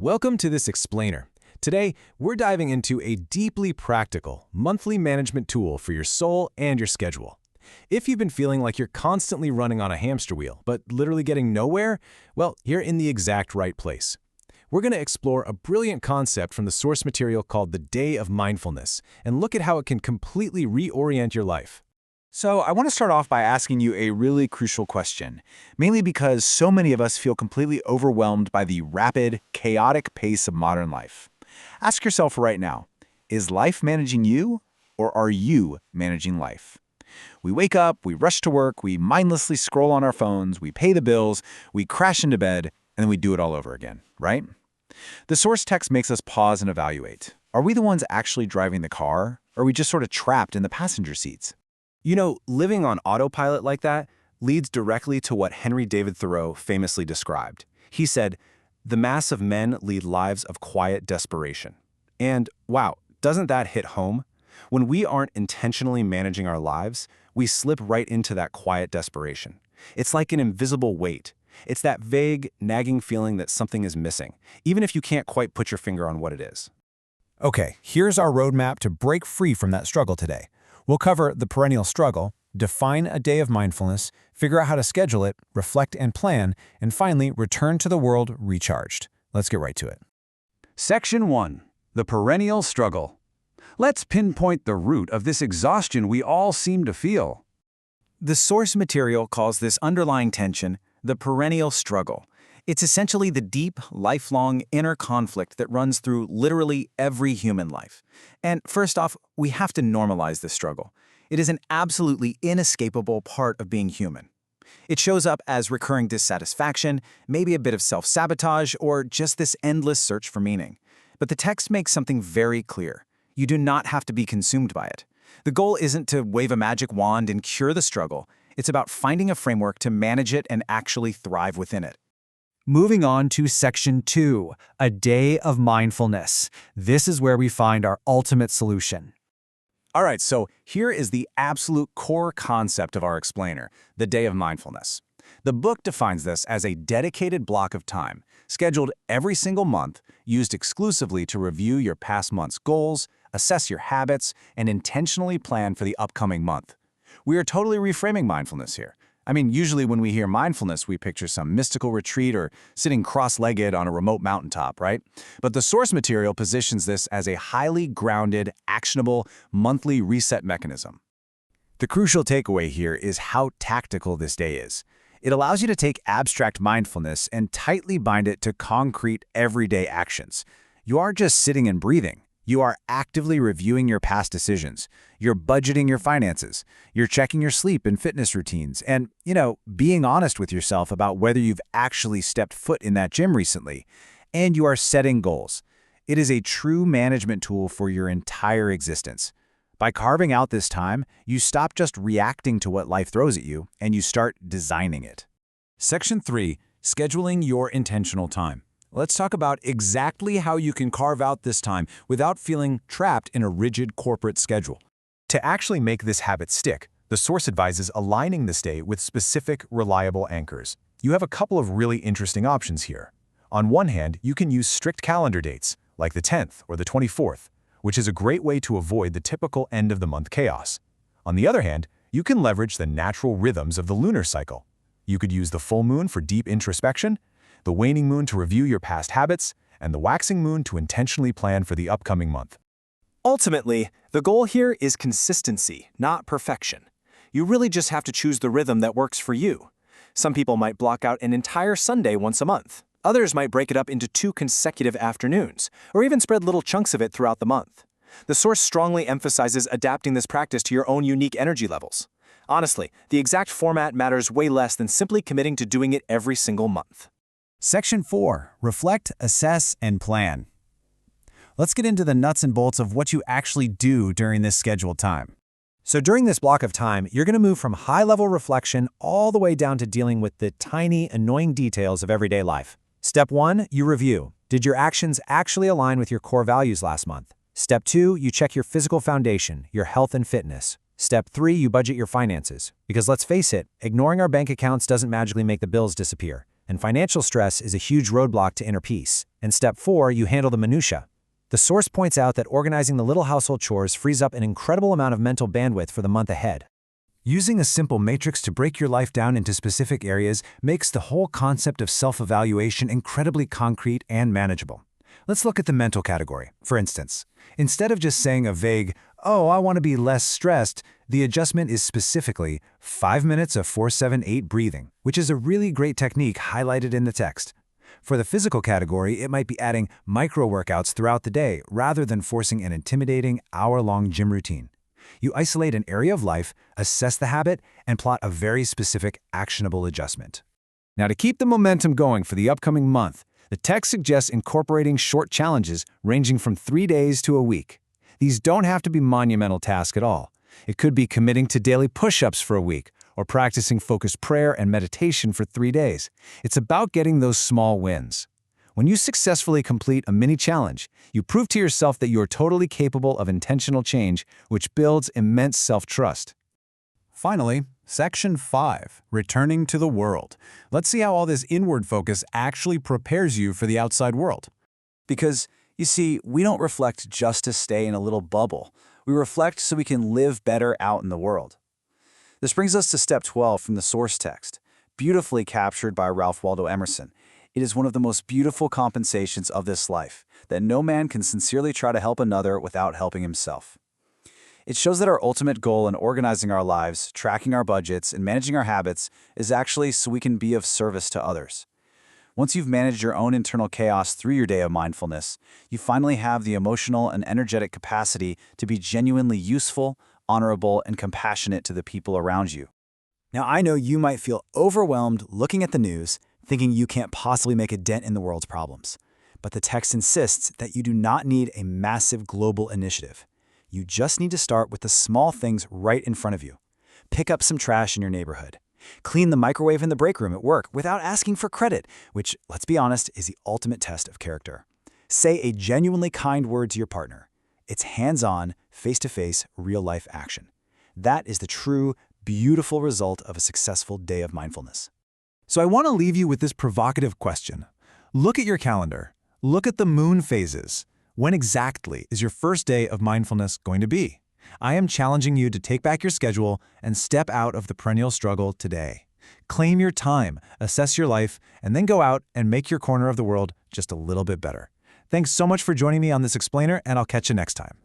Welcome to this explainer. Today, we're diving into a deeply practical monthly management tool for your soul and your schedule. If you've been feeling like you're constantly running on a hamster wheel, but literally getting nowhere, well, you're in the exact right place. We're going to explore a brilliant concept from the source material called the Day of Mindfulness and look at how it can completely reorient your life. So I want to start off by asking you a really crucial question, mainly because so many of us feel completely overwhelmed by the rapid, chaotic pace of modern life. Ask yourself right now, is life managing you, or are you managing life? We wake up, we rush to work, we mindlessly scroll on our phones, we pay the bills, we crash into bed, and then we do it all over again, right? The source text makes us pause and evaluate. Are we the ones actually driving the car, or are we just sort of trapped in the passenger seats? You know, living on autopilot like that leads directly to what Henry David Thoreau famously described. He said, "The mass of men lead lives of quiet desperation." And wow, doesn't that hit home? When we aren't intentionally managing our lives, we slip right into that quiet desperation. It's like an invisible weight. It's that vague, nagging feeling that something is missing, even if you can't quite put your finger on what it is. Okay, here's our roadmap to break free from that struggle today. We'll cover the perennial struggle, define a day of mindfulness, figure out how to schedule it, reflect and plan, and finally, return to the world recharged. Let's get right to it. Section 1. The Perennial Struggle. Let's pinpoint the root of this exhaustion we all seem to feel. The source material calls this underlying tension the perennial struggle. It's essentially the deep, lifelong inner conflict that runs through literally every human life. And first off, we have to normalize this struggle. It is an absolutely inescapable part of being human. It shows up as recurring dissatisfaction, maybe a bit of self-sabotage, or just this endless search for meaning. But the text makes something very clear. You do not have to be consumed by it. The goal isn't to wave a magic wand and cure the struggle. It's about finding a framework to manage it and actually thrive within it. Moving on to Section 2, a day of mindfulness. This is where we find our ultimate solution. All right, so here is the absolute core concept of our explainer, the Day of Mindfulness. The book defines this as a dedicated block of time, scheduled every single month, used exclusively to review your past month's goals, assess your habits, and intentionally plan for the upcoming month. We are totally reframing mindfulness here. I mean, usually when we hear mindfulness, we picture some mystical retreat or sitting cross-legged on a remote mountaintop, right? But the source material positions this as a highly grounded, actionable, monthly reset mechanism. The crucial takeaway here is how tactical this day is. It allows you to take abstract mindfulness and tightly bind it to concrete, everyday actions. You aren't just sitting and breathing. You are actively reviewing your past decisions. You're budgeting your finances. You're checking your sleep and fitness routines. And, being honest with yourself about whether you've actually stepped foot in that gym recently. And you are setting goals. It is a true management tool for your entire existence. By carving out this time, you stop just reacting to what life throws at you, and you start designing it. Section 3. Scheduling your intentional time. Let's talk about exactly how you can carve out this time without feeling trapped in a rigid corporate schedule. To actually make this habit stick, the source advises aligning this day with specific, reliable anchors. You have a couple of really interesting options here. On one hand, you can use strict calendar dates, like the 10th or the 24th, which is a great way to avoid the typical end-of-the-month chaos. On the other hand, you can leverage the natural rhythms of the lunar cycle. You could use the full moon for deep introspection, the waning moon to review your past habits, and the waxing moon to intentionally plan for the upcoming month. Ultimately, the goal here is consistency, not perfection. You really just have to choose the rhythm that works for you. Some people might block out an entire Sunday once a month. Others might break it up into 2 consecutive afternoons, or even spread little chunks of it throughout the month. The source strongly emphasizes adapting this practice to your own unique energy levels. Honestly, the exact format matters way less than simply committing to doing it every single month. Section 4, reflect, assess, and plan. Let's get into the nuts and bolts of what you actually do during this scheduled time. So during this block of time, you're going to move from high-level reflection all the way down to dealing with the tiny, annoying details of everyday life. Step 1, you review. Did your actions actually align with your core values last month? Step 2, you check your physical foundation, your health and fitness. Step 3, you budget your finances. Because let's face it, ignoring our bank accounts doesn't magically make the bills disappear. And financial stress is a huge roadblock to inner peace. And step 4, you handle the minutia. The source points out that organizing the little household chores frees up an incredible amount of mental bandwidth for the month ahead. Using a simple matrix to break your life down into specific areas makes the whole concept of self-evaluation incredibly concrete and manageable. Let's look at the mental category. For instance, instead of just saying a vague, "Oh, I want to be less stressed," the adjustment is specifically 5 minutes of 4-7-8 breathing, which is a really great technique highlighted in the text. For the physical category, it might be adding micro-workouts throughout the day rather than forcing an intimidating hour-long gym routine. You isolate an area of life, assess the habit, and plot a very specific, actionable adjustment. Now, to keep the momentum going for the upcoming month, the text suggests incorporating short challenges ranging from 3 days to a week. These don't have to be monumental tasks at all. It could be committing to daily push-ups for a week or practicing focused prayer and meditation for 3 days. It's about getting those small wins. When you successfully complete a mini challenge, you prove to yourself that you are totally capable of intentional change, which builds immense self-trust. Finally, Section 5, Returning to the World. Let's see how all this inward focus actually prepares you for the outside world. Because, you see, we don't reflect just to stay in a little bubble. We reflect so we can live better out in the world. This brings us to step 12 from the source text, beautifully captured by Ralph Waldo Emerson. It is one of the most beautiful compensations of this life, that no man can sincerely try to help another without helping himself. It shows that our ultimate goal in organizing our lives, tracking our budgets, and managing our habits is actually so we can be of service to others. Once you've managed your own internal chaos through your day of mindfulness, you finally have the emotional and energetic capacity to be genuinely useful, honorable, and compassionate to the people around you. Now, I know you might feel overwhelmed looking at the news, thinking you can't possibly make a dent in the world's problems. But the text insists that you do not need a massive global initiative. You just need to start with the small things right in front of you. Pick up some trash in your neighborhood. Clean the microwave in the break room at work without asking for credit, which, let's be honest, is the ultimate test of character. Say a genuinely kind word to your partner. It's hands-on, face-to-face, real-life action. That is the true, beautiful result of a successful day of mindfulness. So I want to leave you with this provocative question. Look at your calendar. Look at the moon phases. When exactly is your first day of mindfulness going to be? I am challenging you to take back your schedule and step out of the perennial struggle today. Claim your time, assess your life, and then go out and make your corner of the world just a little bit better. Thanks so much for joining me on this explainer, and I'll catch you next time.